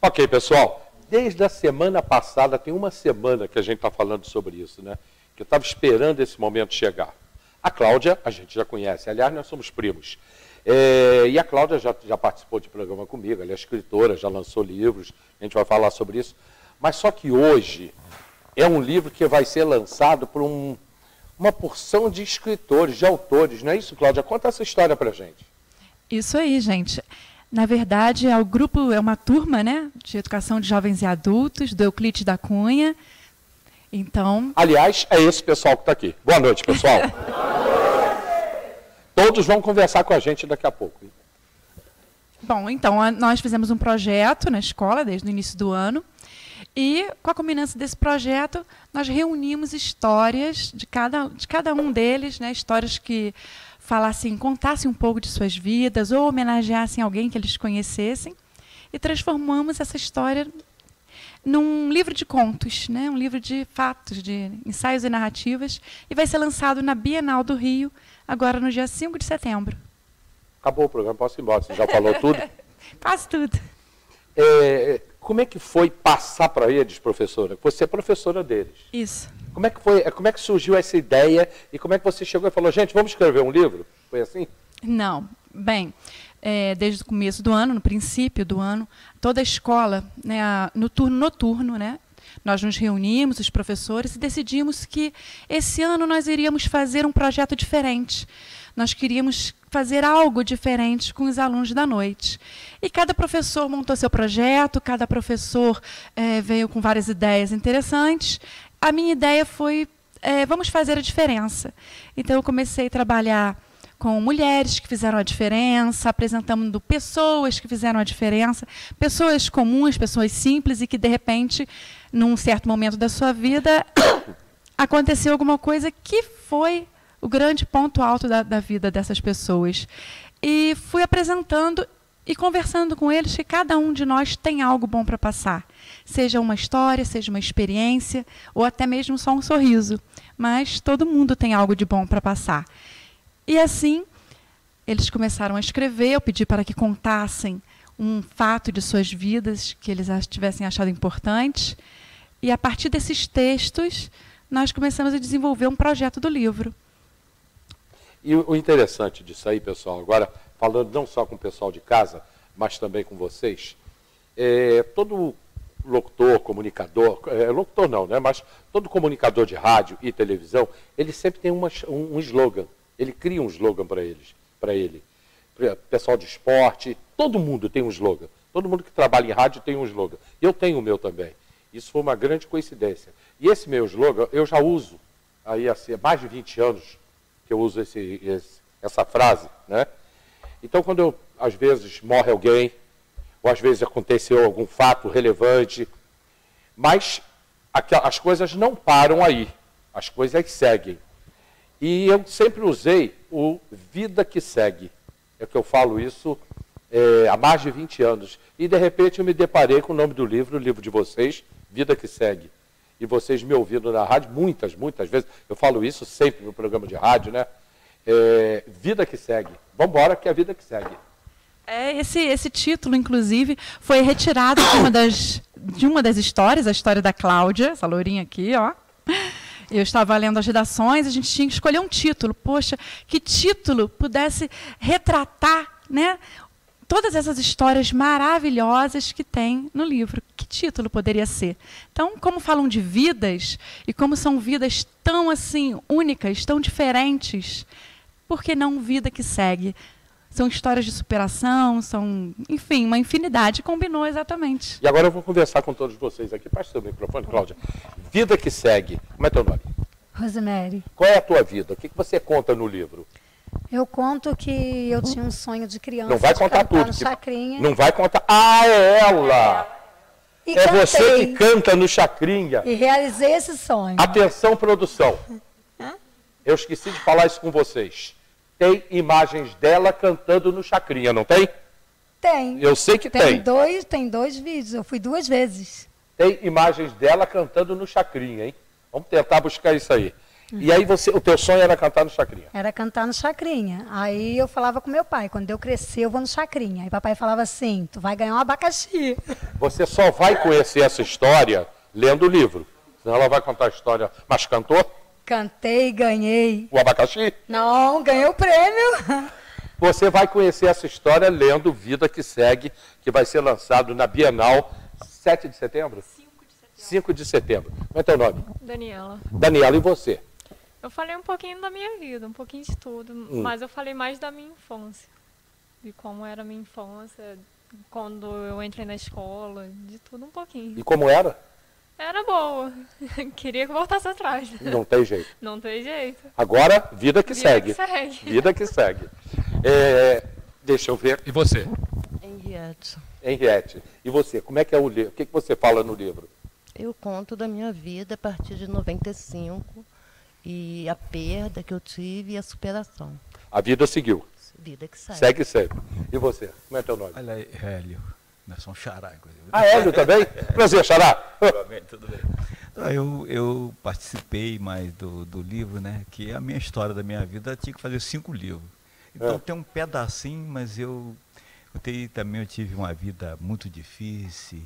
Ok, pessoal. Desde a semana passada, tem uma semana que a gente está falando sobre isso, né? Que eu estava esperando esse momento chegar. A Cláudia, a gente já conhece. Aliás, nós somos primos. E a Cláudia já participou de programa comigo. Ela é escritora, já lançou livros. A gente vai falar sobre isso. Mas só que hoje é um livro que vai ser lançado por uma porção de escritores, de autores. Não é isso, Cláudia? Conta essa história para a gente. Isso aí, gente. Na verdade, o grupo é uma turma, né, de educação de jovens e adultos, do Euclides da Cunha. Então... Aliás, é esse pessoal que está aqui. Boa noite, pessoal. Todos vão conversar com a gente daqui a pouco. Bom, então, nós fizemos um projeto na escola, desde o início do ano, e, com a culminância desse projeto, nós reunimos histórias de cada um deles, né, histórias que falassem, contassem um pouco de suas vidas, ou homenageassem alguém que eles conhecessem, e transformamos essa história num livro de contos, né, um livro de fatos, de ensaios e narrativas, e vai ser lançado na Bienal do Rio, agora no dia 5 de setembro. Acabou o programa, posso ir embora, você já falou tudo? Quase tudo. Como é que foi passar para eles, professora? Você é professora deles. Isso. Como é que foi? Como é que surgiu essa ideia e como é que você chegou e falou, gente, vamos escrever um livro? Foi assim? Não. Bem, desde o começo do ano, no princípio do ano, toda a escola, né, no turno noturno, né, nós nos reunimos, os professores, e decidimos que esse ano nós iríamos fazer um projeto diferente. Nós queríamos fazer algo diferente com os alunos da noite. E cada professor montou seu projeto, cada professor veio com várias ideias interessantes. A minha ideia foi, vamos fazer a diferença. Então, eu comecei a trabalhar com mulheres que fizeram a diferença, apresentando pessoas que fizeram a diferença, pessoas comuns, pessoas simples, e que, de repente, num certo momento da sua vida, aconteceu alguma coisa que foi o grande ponto alto da vida dessas pessoas. E fui apresentando e conversando com eles que cada um de nós tem algo bom para passar. Seja uma história, seja uma experiência, ou até mesmo só um sorriso. Mas todo mundo tem algo de bom para passar. E assim, eles começaram a escrever, eu pedi para que contassem um fato de suas vidas que eles tivessem achado importante. E a partir desses textos, nós começamos a desenvolver um projeto do livro. E o interessante disso aí, pessoal, agora falando não só com o pessoal de casa, mas também com vocês, todo locutor, comunicador, locutor não, né? Mas todo comunicador de rádio e televisão, ele sempre tem um slogan. Ele cria um slogan para ele. Pessoal de esporte, todo mundo tem um slogan. Todo mundo que trabalha em rádio tem um slogan. Eu tenho o meu também. Isso foi uma grande coincidência. E esse meu slogan, eu já uso, aí assim, há mais de 20 anos que eu uso essa frase, né? Então, quando às vezes morre alguém, ou às vezes aconteceu algum fato relevante, mas as coisas não param aí, as coisas seguem. E eu sempre usei o Vida que Segue. É que eu falo isso há mais de 20 anos. E, de repente, eu me deparei com o nome do livro, o livro de vocês, Vida que Segue. E vocês me ouviram na rádio muitas vezes. Eu falo isso sempre no programa de rádio, né? Vida que Segue. Vamos embora, que é a vida que segue. Esse título, inclusive, foi retirado de uma das histórias, a história da Cláudia, essa lourinha aqui, ó. Eu estava lendo as redações, a gente tinha que escolher um título. Poxa, que título pudesse retratar, né, todas essas histórias maravilhosas que tem no livro. Que título poderia ser? Então, como falam de vidas, e como são vidas tão assim únicas, tão diferentes, por que não Vida que Segue? São histórias de superação, são, enfim, uma infinidade. Combinou exatamente. E agora eu vou conversar com todos vocês aqui. Passa o microfone, Cláudia. Vida que Segue. Como é teu nome? Rosemary. Qual é a tua vida? O que você conta no livro? Eu conto que eu tinha um sonho de criança. Não vai contar tudo. No Chacrinha. Não vai contar. Ah, é ela! E é cantei. Você que canta no Chacrinha. E realizei esse sonho. Atenção, produção. Eu esqueci de falar isso com vocês. Tem imagens dela cantando no Chacrinha, não tem? Tem. Eu sei que tem. Tem dois vídeos, eu fui 2 vezes. Tem imagens dela cantando no Chacrinha, hein? Vamos tentar buscar isso aí. E aí o teu sonho era cantar no Chacrinha? Era cantar no Chacrinha. Aí eu falava com meu pai, quando eu crescer eu vou no Chacrinha. Aí papai falava assim, tu vai ganhar um abacaxi. Você só vai conhecer essa história lendo o livro. Senão ela vai contar a história. Mas cantou? Cantei, ganhei. O abacaxi? Não, ganhei o prêmio. Você vai conhecer essa história lendo Vida que Segue, que vai ser lançado na Bienal 7 de setembro? 5 de setembro. Como é teu nome? Daniela. Daniela, e você? Eu falei um pouquinho da minha vida, um pouquinho de tudo, mas eu falei mais da minha infância. De como era a minha infância, quando eu entrei na escola, de tudo um pouquinho. E como era? Era boa. Queria que voltasse atrás. Não tem jeito. Não tem jeito. Agora, vida que Vida segue. que segue. Vida que segue. Deixa eu ver. E você? Henriette. Henriette. E você? Como é que é o livro? O que você fala no livro? Eu conto da minha vida a partir de 95 e a perda que eu tive e a superação. A vida seguiu. Vida que segue. Segue sempre. E você? Como é teu nome? Olha aí, Hélio. Nós somos Xará, inclusive. Ah, Hélio também? Prazer, Xará. Tudo bem. Eu participei mais do livro, né? Que a minha história da minha vida tinha que fazer 5 livros. Então tem um pedacinho, mas eu tive uma vida muito difícil,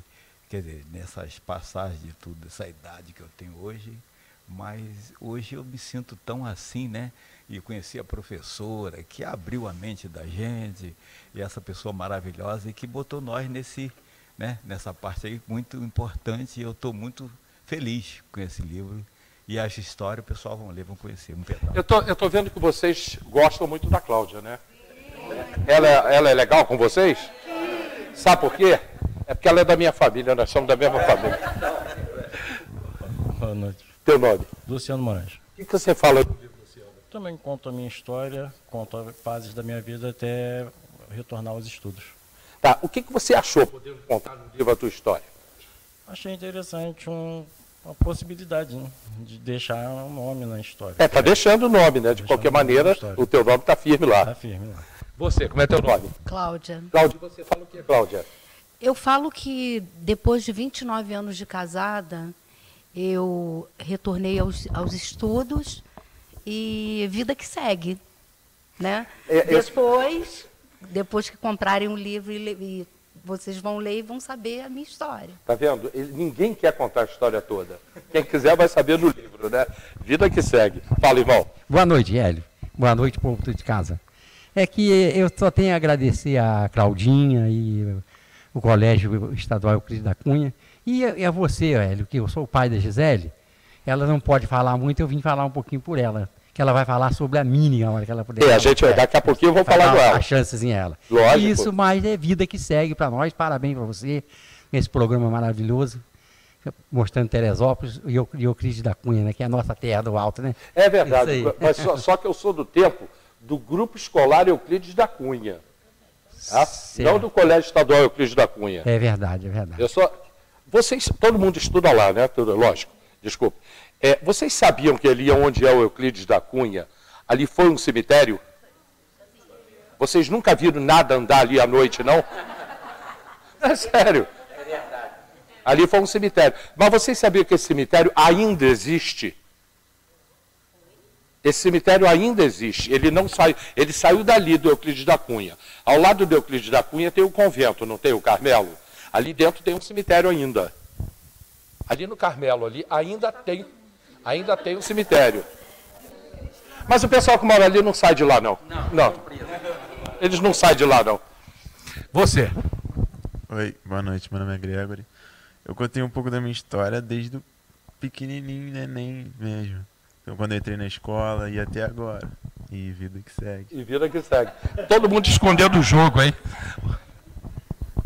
quer dizer, nessas passagens de tudo, essa idade que eu tenho hoje, mas hoje eu me sinto tão assim, né? E conheci a professora que abriu a mente da gente, e essa pessoa maravilhosa e que botou nós nessa parte aí muito importante, e eu estou muito feliz com esse livro. E essa história o pessoal vão ler, vão conhecer um pedaço. Eu tô vendo que vocês gostam muito da Cláudia, né? Ela é legal com vocês? Sabe por quê? É porque ela é da minha família, nós somos da mesma família. Boa noite. Teu nome? Luciano Moraes. O que você fala do livro, Luciano? Também conto a minha história, conto fases da minha vida até retornar aos estudos. Tá, o que você achou podendo contar no livro a tua história? Achei interessante uma possibilidade, né, de deixar um nome na história. Tá deixando o nome, né? De qualquer maneira, o teu nome tá firme lá. Tá firme lá. Você, como é teu nome? Cláudia. Cláudia, você fala o que, Cláudia? Eu falo que depois de 29 anos de casada, eu retornei aos estudos e vida que segue, né? Depois que comprarem um livro e vocês vão ler e vão saber a minha história. Tá vendo? Ninguém quer contar a história toda. Quem quiser vai saber no livro, né? Vida que segue. Fala, irmão. Boa noite, Hélio. Boa noite, povo de casa. É que eu só tenho a agradecer a Claudinha e o Colégio Estadual Euclides da Cunha e a você, Hélio, que eu sou o pai da Gisele. Ela não pode falar muito, eu vim falar um pouquinho por ela. Que ela vai falar sobre a Mini, a hora que ela puder. A gente daqui a pouquinho eu vou falar com ela. As chances em ela. Lógico. Isso, mas é vida que segue para nós. Parabéns para você, esse programa maravilhoso, mostrando Teresópolis e Euclides da Cunha, né, que é a nossa terra do alto, né? É verdade, mas só que eu sou do tempo do Grupo Escolar Euclides da Cunha. Tá? Não do Colégio Estadual Euclides da Cunha. É verdade, é verdade. Todo mundo estuda lá, né? Lógico, desculpe. Vocês sabiam que ali onde é o Euclides da Cunha, ali foi um cemitério? Vocês nunca viram nada andar ali à noite, não? É sério. Ali foi um cemitério. Mas vocês sabiam que esse cemitério ainda existe? Esse cemitério ainda existe. Ele saiu dali do Euclides da Cunha. Ao lado do Euclides da Cunha tem o convento, não tem o Carmelo? Ali dentro tem um cemitério ainda. Ali no Carmelo, ali ainda tem um cemitério. Mas o pessoal que mora ali não sai de lá, não. Não. Eles não saem de lá, não. Você. Oi, boa noite, meu nome é Gregory. Eu contei um pouco da minha história desde o pequenininho, neném mesmo. Então, quando eu entrei na escola e até agora. E vida que segue. E vida que segue. Todo mundo escondendo o jogo, hein?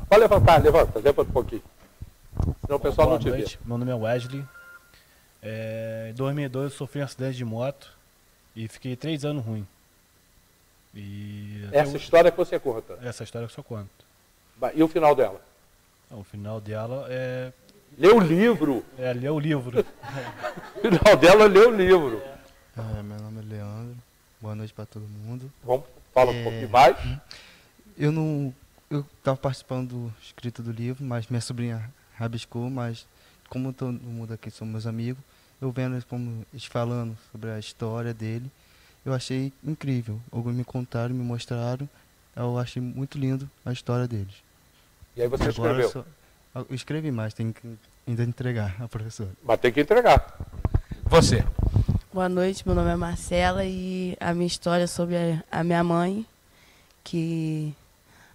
Pode levantar, levanta um pouquinho. Senão o pessoal não te vê. Meu nome é Wesley. Em 2002 eu sofri um acidente de moto e fiquei 3 anos ruim. Essa história que você conta? Essa história que eu conto. E o final dela? O final dela é... Lê o livro. Lê o livro. O final dela é ler o livro. Meu nome é Leandro. Boa noite para todo mundo. Vamos, fala um pouquinho mais. Eu estava participando do escrito do livro, mas minha sobrinha rabiscou, mas como todo mundo aqui são meus amigos, eu vendo como eles falando sobre a história dele, eu achei incrível. Alguns me contaram, me mostraram, eu achei muito lindo a história deles. E aí você Agora escreveu? Eu escrevi mais, tem que ainda entregar a professora. Mas tem que entregar. Você? Boa noite, meu nome é Marcela e a minha história é sobre a minha mãe, que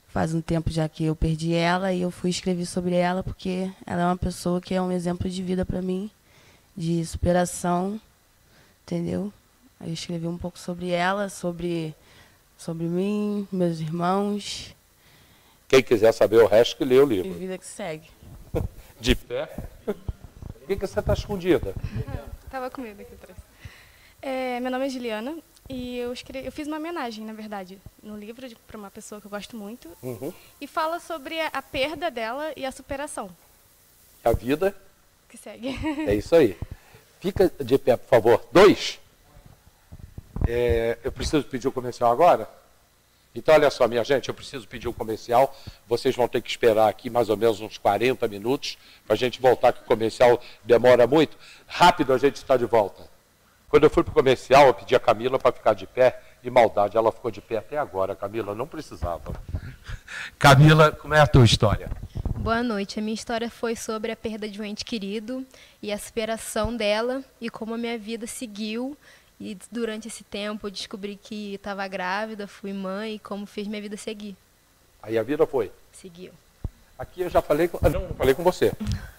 faz um tempo já que eu perdi ela e eu fui escrever sobre ela porque ela é uma pessoa que é um exemplo de vida para mim, de superação, entendeu? Aí eu escrevi um pouco sobre ela, sobre mim, meus irmãos. Quem quiser saber o resto, que lê o livro. E vida que segue. De pé? Por que você está escondida? Estava com medo aqui atrás. Meu nome é Juliana e eu fiz uma homenagem, na verdade, no livro para uma pessoa que eu gosto muito. E fala sobre a perda dela e a superação. A vida que segue. É isso aí. Fica de pé, por favor. 2. Eu preciso pedir o comercial agora? Então, olha só, minha gente, eu preciso pedir o comercial. Vocês vão ter que esperar aqui mais ou menos uns 40 minutos para a gente voltar, que o comercial demora muito. Rápido, a gente está de volta. Quando eu fui para o comercial, eu pedi a Camila para ficar de pé, e maldade, ela ficou de pé até agora. Camila, não precisava. Camila, como é a tua história? Boa noite. A minha história foi sobre a perda de um ente querido e a superação dela e como a minha vida seguiu. E durante esse tempo eu descobri que estava grávida, fui mãe e como fez minha vida seguir. Aí a vida foi? Seguiu. Aqui eu já falei com... Não falei com você.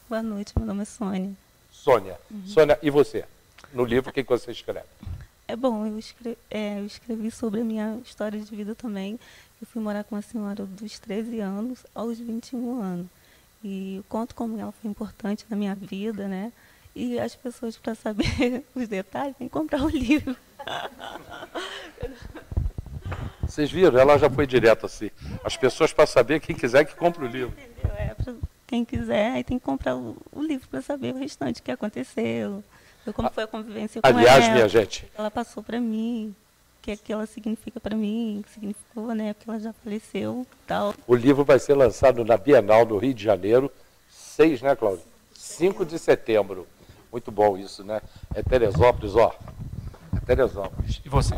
Boa noite, meu nome é Sônia. Sônia. Sônia, e você? No livro, o que você escreve? É bom, eu escrevi sobre a minha história de vida também. Eu fui morar com uma senhora dos 13 anos aos 21 anos. E eu conto como ela foi importante na minha vida, né? E as pessoas, para saber os detalhes, têm que comprar o livro. Vocês viram? Ela já foi direto assim. As pessoas, para saber, quem quiser que compre o livro. Para quem quiser, aí tem que comprar o livro para saber o restante que aconteceu. Como foi a convivência com ela. Aliás, minha gente. Ela passou para mim, o que ela significa para mim, o que significou, né? Porque ela já faleceu e tal. O livro vai ser lançado na Bienal do Rio de Janeiro, 6, né, Cláudia? 5 de setembro. Muito bom isso, né? É Teresópolis, ó. É Teresópolis. E você?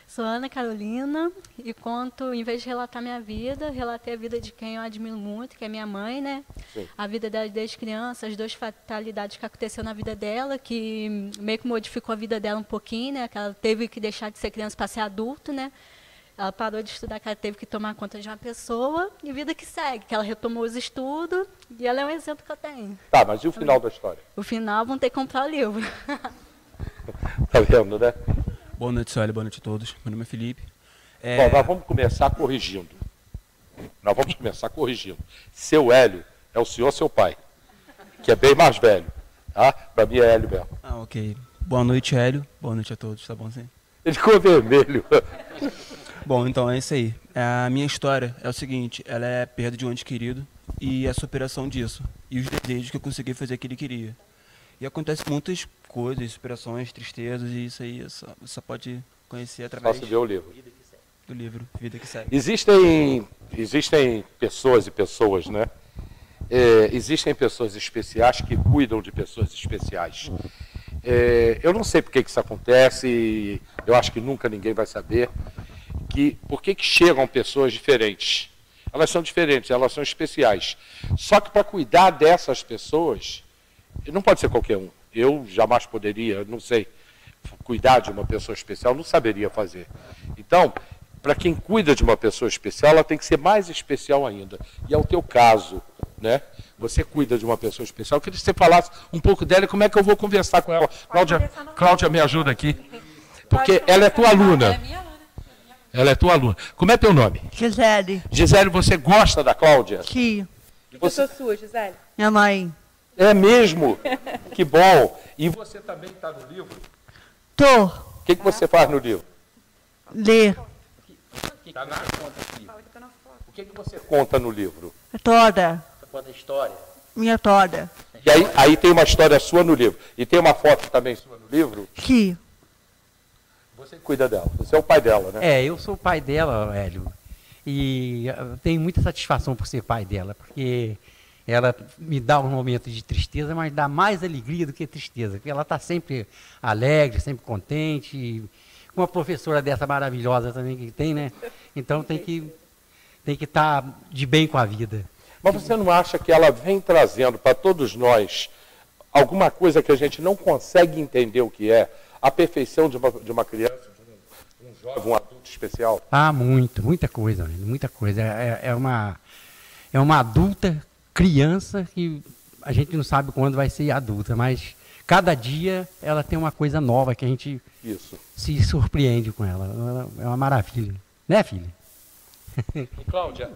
Sou Ana Carolina e conto, em vez de relatar minha vida, relatei a vida de quem eu admiro muito, que é minha mãe, né? Sim. A vida dela desde criança, as 2 fatalidades que aconteceram na vida dela, que meio que modificou a vida dela um pouquinho, né? Que ela teve que deixar de ser criança para ser adulto, né? Ela parou de estudar, que ela teve que tomar conta de uma pessoa, e vida que segue, que ela retomou os estudos, e ela é um exemplo que eu tenho. Tá, mas e o final da história? O final vão ter que comprar o livro. Tá vendo, né? Boa noite, Célia. Boa noite a todos. Meu nome é Felipe. Bom, nós vamos começar corrigindo. Seu Hélio é o senhor, seu pai, que é bem mais velho. Tá? Para mim é Hélio mesmo. Ah, ok. Boa noite, Hélio. Boa noite a todos. Tá bom, sim? Ele ficou vermelho. Bom, então é isso aí. A minha história é o seguinte, ela é a perda de um ente querido e a superação disso. E os desejos que eu consegui fazer que ele queria. E acontece muitas coisas, superações, tristezas, e isso aí você só pode conhecer através Posso ver o livro. Do livro Vida que Segue. Existem pessoas e pessoas, né? Existem pessoas especiais que cuidam de pessoas especiais. Eu não sei por que isso acontece, eu acho que nunca ninguém vai saber. Por que chegam pessoas diferentes? Elas são diferentes, elas são especiais. Só que para cuidar dessas pessoas, não pode ser qualquer um. Eu jamais poderia, não sei, cuidar de uma pessoa especial, não saberia fazer. Então, para quem cuida de uma pessoa especial, ela tem que ser mais especial ainda. E é o teu caso, né? Você cuida de uma pessoa especial. Eu queria que você falasse um pouco dela e como é que eu vou conversar com ela. Cláudia, me ajuda aqui. Porque ela é tua aluna. Ela é tua aluna. Como é teu nome? Gisele. Gisele, você gosta da Cláudia? Sim. Você... sua, Gisele? Minha mãe. É mesmo? Que bom. E você também está no livro? Tô. O que você faz no livro? Ler. Está na conta aqui. O que você conta no livro? Toda. Você conta a história? Minha toda. E aí tem uma história sua no livro. E tem uma foto também sua no livro? Sim. Você cuida dela. Você é o pai dela, né? Eu sou o pai dela, Hélio. E eu tenho muita satisfação por ser pai dela, porque ela me dá um momento de tristeza, mas dá mais alegria do que tristeza, porque ela está sempre alegre, sempre contente, e uma professora dessa maravilhosa também que tem, né? Então tem que estar de bem com a vida. Mas você não acha que ela vem trazendo para todos nós alguma coisa que a gente não consegue entender o que é? A perfeição de uma criança, de um jovem, um adulto especial? Ah, muita coisa, muita coisa. É uma adulta criança que a gente não sabe quando vai ser adulta, mas cada dia ela tem uma coisa nova que a gente se surpreende com ela. É uma maravilha. Né, filha? Cláudia,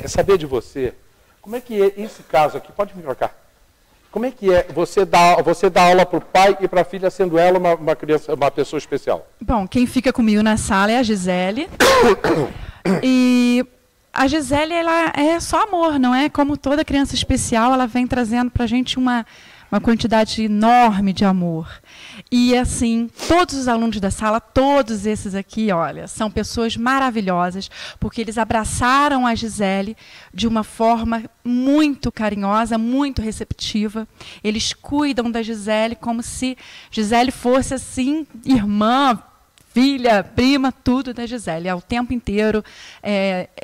saber de você, como é que é esse caso aqui? Pode vir para cá. Como é que é você dá aula para o pai e para a filha, sendo ela uma criança, uma pessoa especial? Bom, quem fica comigo na sala é a Gisele. E a Gisele, ela é só amor, não é? Como toda criança especial, ela vem trazendo para a gente uma quantidade enorme de amor. E, assim, todos os alunos da sala, todos esses aqui, olha, são pessoas maravilhosas, porque eles abraçaram a Gisele de uma forma muito carinhosa, muito receptiva. Eles cuidam da Gisele como se Gisele fosse, assim, irmã, filha, prima, tudo da Gisele. É o tempo inteiro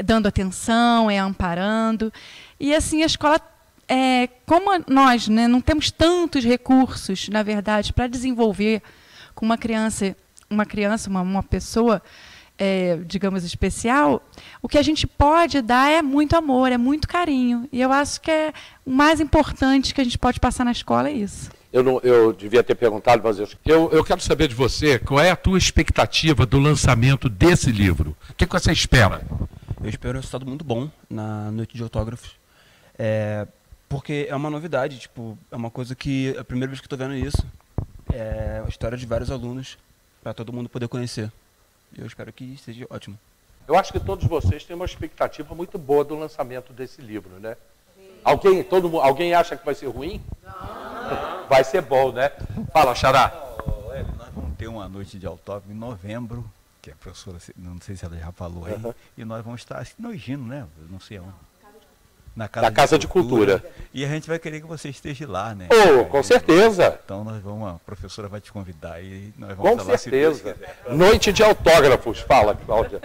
dando atenção, amparando. E, assim, a escola... como nós, né, não temos tantos recursos, na verdade, para desenvolver com uma pessoa, digamos, especial, o que a gente pode dar é muito amor, é muito carinho. E eu acho que o mais importante que a gente pode passar na escola é isso. Eu devia ter perguntado, mas eu quero saber de você, qual é a tua expectativa do lançamento desse livro? O que você espera? Eu espero um resultado muito bom na noite de autógrafos. Porque é uma novidade, tipo, é uma coisa que a primeira vez que estou vendo isso é a história de vários alunos para todo mundo poder conhecer. Eu espero que seja ótimo. Eu acho que todos vocês têm uma expectativa muito boa do lançamento desse livro, né? Alguém acha que vai ser ruim? Não. Vai ser bom, né? Fala, Xará. Nós vamos ter uma noite de autógrafo em novembro, que a professora, não sei se ela já falou aí, e nós vamos estar no Higino, né? Não sei onde. Na Casa de Cultura. E a gente vai querer que você esteja lá, né? Com certeza. Então a professora vai te convidar e nós vamos com certeza. Noite de autógrafos, fala, Cláudia.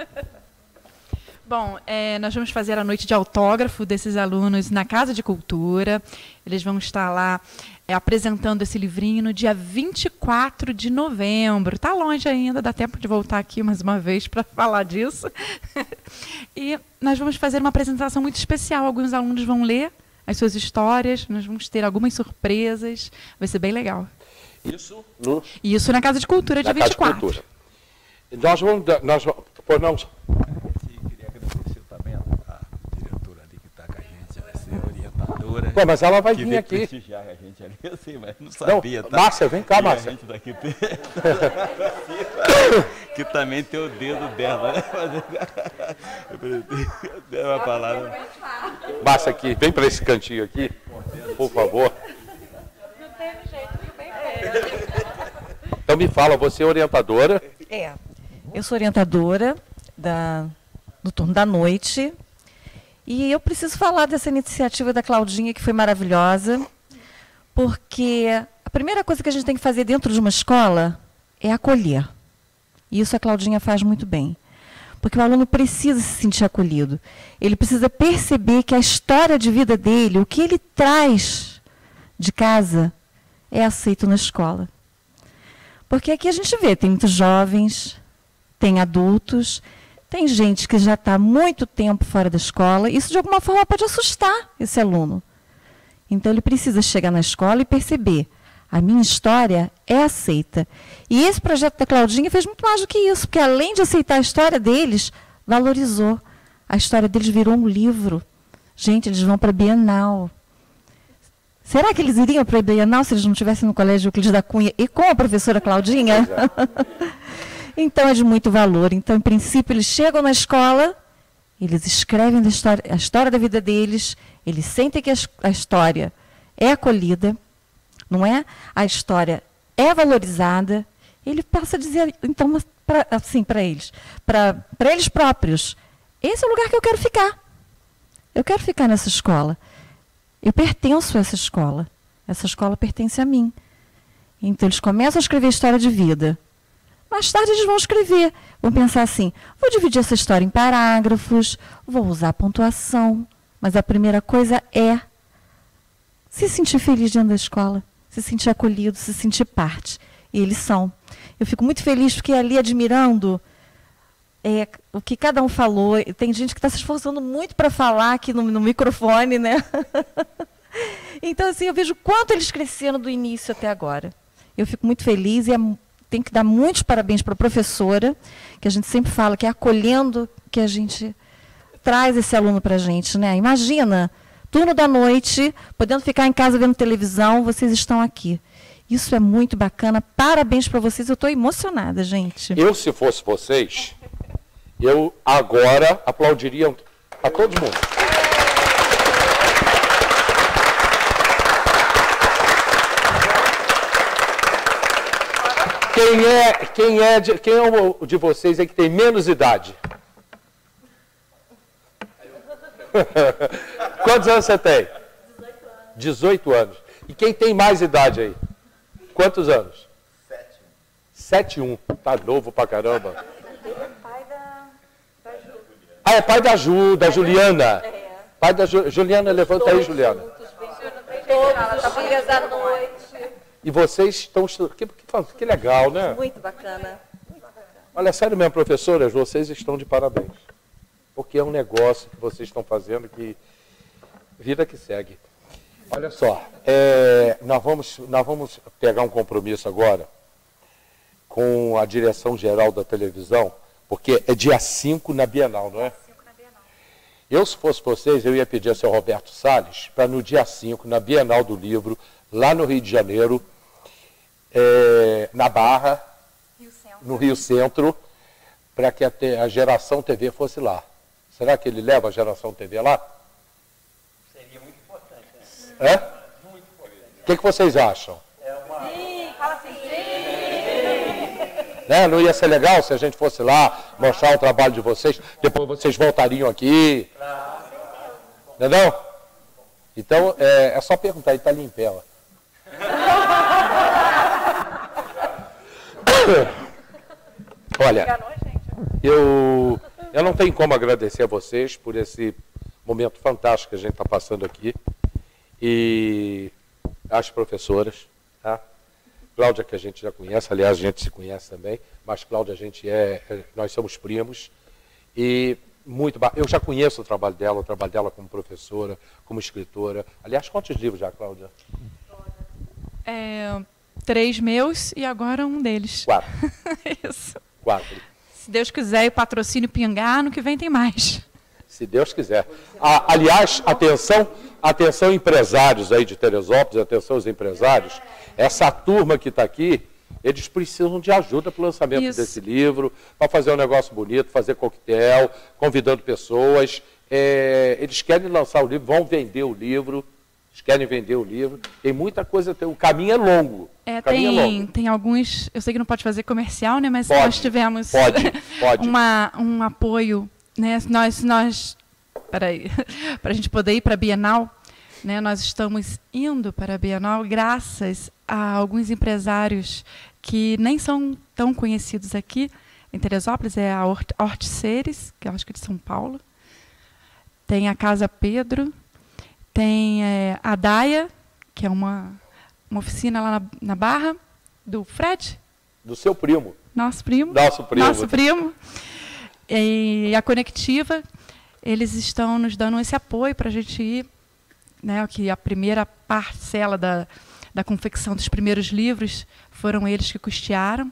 Bom, nós vamos fazer a noite de autógrafo desses alunos na Casa de Cultura. Eles vão estar lá apresentando esse livrinho no dia 24 de novembro. Está longe ainda, dá tempo de voltar aqui mais uma vez para falar disso. E nós vamos fazer uma apresentação muito especial. Alguns alunos vão ler as suas histórias, nós vamos ter algumas surpresas. Vai ser bem legal. Isso na Casa de Cultura, dia 24. Casa de Cultura. Nós vamos queria agradecer também a diretora ali que está com a gente, ela vai ser orientadora. Pô, mas ela vai vir aqui. Prestigiar a gente ali, assim, mas não sabia. Não, tá? Márcia, vem cá, Márcia. A gente daqui que também tem o dedo dela, né? Deu uma palavra. Márcia aqui, vem para esse cantinho aqui, por favor. Não teve jeito, bem feio. Então me fala, você é orientadora? Eu sou orientadora do turno da noite. E eu preciso falar dessa iniciativa da Claudinha, que foi maravilhosa, porque a primeira coisa que a gente tem que fazer dentro de uma escola é acolher. E isso a Claudinha faz muito bem. Porque o aluno precisa se sentir acolhido. Ele precisa perceber que a história de vida dele, o que ele traz de casa, é aceito na escola. Porque aqui a gente vê, tem muitos jovens, tem adultos, tem gente que já está há muito tempo fora da escola. Isso, de alguma forma, pode assustar esse aluno. Então, ele precisa chegar na escola e perceber: a minha história é aceita. E esse projeto da Claudinha fez muito mais do que isso, porque, além de aceitar a história deles, valorizou. A história deles virou um livro. Gente, eles vão para a Bienal. Será que eles iriam para a Bienal se eles não estivessem no Colégio Euclides da Cunha e com a professora Claudinha? Então, é de muito valor. Então, em princípio, eles chegam na escola, eles escrevem a história da vida deles, eles sentem que a história é acolhida, não é? A história é valorizada. Ele passa a dizer, então, assim, para eles próprios: esse é o lugar que eu quero ficar. Eu quero ficar nessa escola. eu pertenço a essa escola. Essa escola pertence a mim. Então, eles começam a escrever história de vida. Mais tarde, eles vão escrever. Vão pensar assim, vou dividir essa história em parágrafos, vou usar pontuação. Mas a primeira coisa é se sentir feliz dentro da escola, se sentir acolhido, se sentir parte. E eles são. Eu fico muito feliz porque ali admirando o que cada um falou. Tem gente que está se esforçando muito para falar aqui no microfone, né? Então, assim, eu vejo o quanto eles cresceram do início até agora. Eu fico muito feliz e tenho que dar muitos parabéns para a professora, que a gente sempre fala que é acolhendo que a gente traz esse aluno para a gente, né? Imagina, turno da noite, podendo ficar em casa vendo televisão, vocês estão aqui. Isso é muito bacana. Parabéns para vocês. Eu estou emocionada, gente. Eu, se fosse vocês, eu agora aplaudiria a todo mundo. Quem é o de vocês aí que tem menos idade? Quantos anos você tem? 18 anos. E quem tem mais idade aí? Quantos anos? 7-1. Tá novo pra caramba. Ah, é pai da Juliana. Pai da Juliana, levanta aí, Juliana. Todos os dias à noite. E vocês estão estudando. Que legal, né? Muito bacana. Olha, sério mesmo, professoras, vocês estão de parabéns. Porque é um negócio que vocês estão fazendo que vida que segue. Olha só, nós vamos pegar um compromisso agora com a direção-geral da televisão, porque é dia 5 na Bienal, não é? Eu, se fosse vocês, eu ia pedir ao seu Roberto Salles para no dia 5, na Bienal do Livro, lá no Rio de Janeiro, na Barra, no Rio Centro, para que a Geração TV fosse lá. Será que ele leva a Geração TV lá? Seria muito importante. É? Muito importante. O que vocês acham? Sim, fala assim. Né? Não ia ser legal se a gente fosse lá, mostrar o trabalho de vocês, depois vocês voltariam aqui. Entendeu? Então, é só perguntar, ele está ali em pé, ó. Olha, eu não tenho como agradecer a vocês por esse momento fantástico que a gente está passando aqui. E as professoras, tá? Cláudia, que a gente já conhece, aliás, a gente se conhece também, mas Cláudia, nós somos primos. E eu já conheço o trabalho dela como professora, como escritora. Aliás, quantos livros já, Cláudia? 3 meus e agora um deles. 4. Isso. 4. Se Deus quiser e o patrocínio pingar, ano que vem tem mais. Se Deus quiser. Aliás, atenção empresários aí de Teresópolis, atenção os empresários, essa turma que está aqui, eles precisam de ajuda para o lançamento desse livro, para fazer um negócio bonito, fazer coquetel, convidando pessoas. Eles querem lançar o livro, vão vender o livro. Eles querem vender o livro. Tem muita coisa, o caminho é longo. Tem alguns, eu sei que não pode fazer comercial, né? Mas pode, nós tivemos pode. um apoio, né? Para a gente poder ir para a Bienal, né? Nós estamos indo para a Bienal graças a alguns empresários que nem são tão conhecidos aqui em Teresópolis. É a Horticeres, que eu acho que é de São Paulo. Tem a Casa Pedro. Tem a Daia, que é uma oficina lá na Barra, do Fred. Do seu primo. Nosso primo. Nosso primo. E a Conectiva, eles estão nos dando esse apoio para a gente ir, né, que a primeira parcela da confecção dos primeiros livros foram eles que custearam.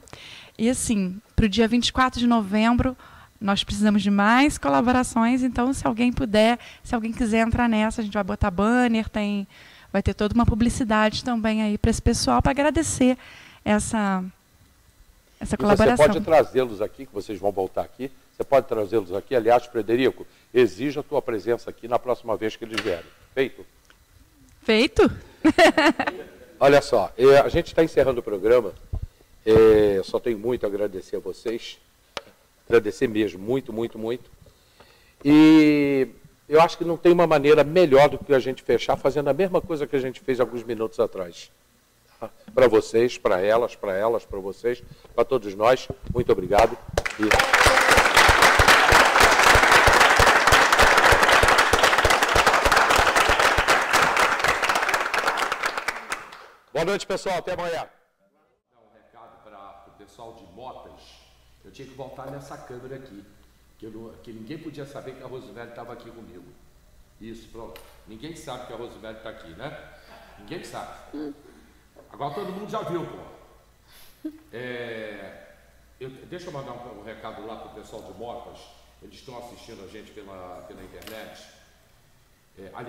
E assim, para o dia 24 de novembro, nós precisamos de mais colaborações, então se alguém puder, se alguém quiser entrar nessa, a gente vai botar banner, vai ter toda uma publicidade também aí para esse pessoal, para agradecer essa colaboração. Você pode trazê-los aqui, que vocês vão voltar aqui, você pode trazê-los aqui. Aliás, Frederico, exija a tua presença aqui na próxima vez que eles vierem. Feito? Feito. Olha só, a gente está encerrando o programa, só tenho muito a agradecer a vocês. Agradecer mesmo, muito, muito, muito. E eu acho que não tem uma maneira melhor do que a gente fechar fazendo a mesma coisa que a gente fez alguns minutos atrás. Para vocês, para elas, para vocês, para todos nós, muito obrigado. Boa noite, pessoal. Até amanhã. Um recado para o pessoal de Motas. Eu tinha que voltar nessa câmera aqui. Que ninguém podia saber que a Rosivele estava aqui comigo. Isso, pronto. Ninguém sabe que a Rosivele está aqui, né? Ninguém sabe. Agora todo mundo já viu, pô. Deixa eu mandar um recado lá para o pessoal de Motas. Eles estão assistindo a gente pela internet. Aliás,